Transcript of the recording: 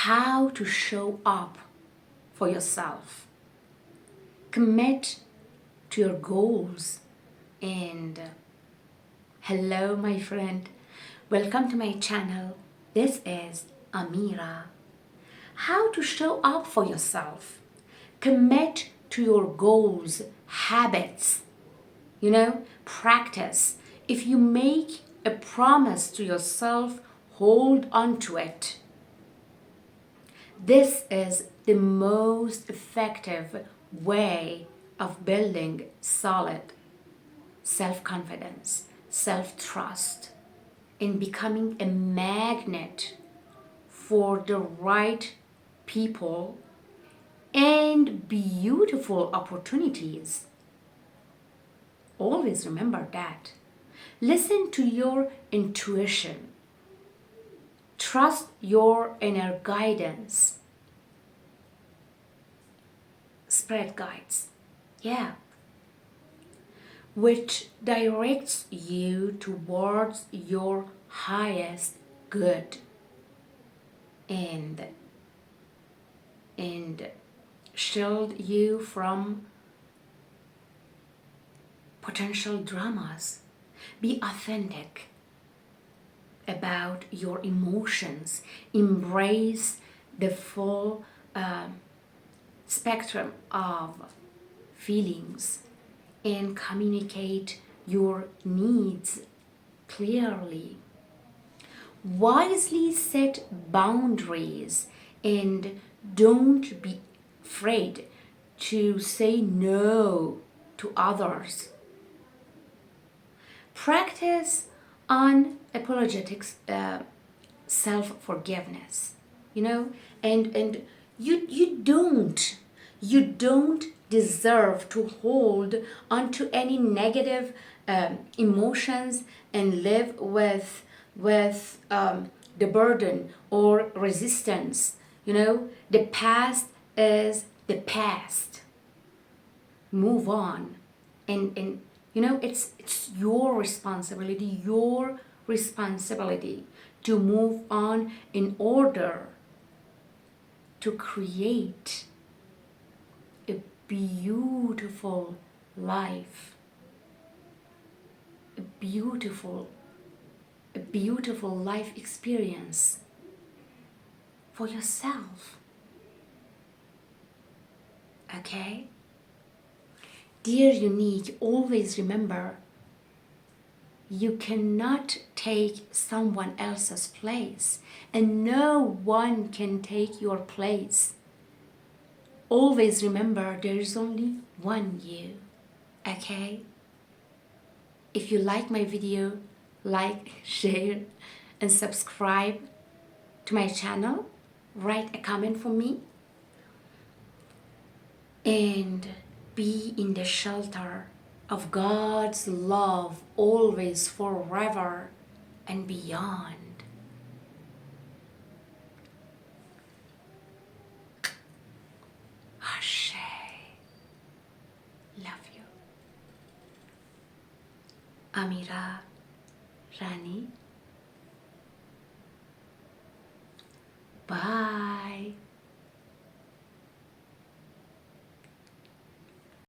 how to show up for yourself, commit to your goals. And hello, my friend, welcome to my channel. This is Amira. How to show up for yourself, commit to your goals, habits, practice. If you make a promise to yourself, hold on to it. This is the most effective way of building solid self-confidence, self-trust, in becoming a magnet for the right people and beautiful opportunities. Always remember that. Listen to your intuition. Trust your inner guidance. Spirit guides. Yeah. Which directs you towards your highest good and shield you from potential dramas. Be authentic about your emotions. Embrace the full spectrum of feelings and communicate your needs clearly. Wisely set boundaries and don't be afraid to say no to others. Practice unapologetic self-forgiveness, and you don't deserve to hold onto any negative emotions and live with the burden or resistance. The past is the past. Move on, and it's your responsibility to move on in order to create a beautiful life, a beautiful life experience for yourself. Okay? Dear Unique, always remember, you cannot take someone else's place, and no one can take your place. Always remember, there is only one you. Okay? If you like my video, like, share, and subscribe to my channel. Write a comment for me. And be in the shelter of God's love always, forever, and beyond. Ashe. Love you. Amira Rani. Bye.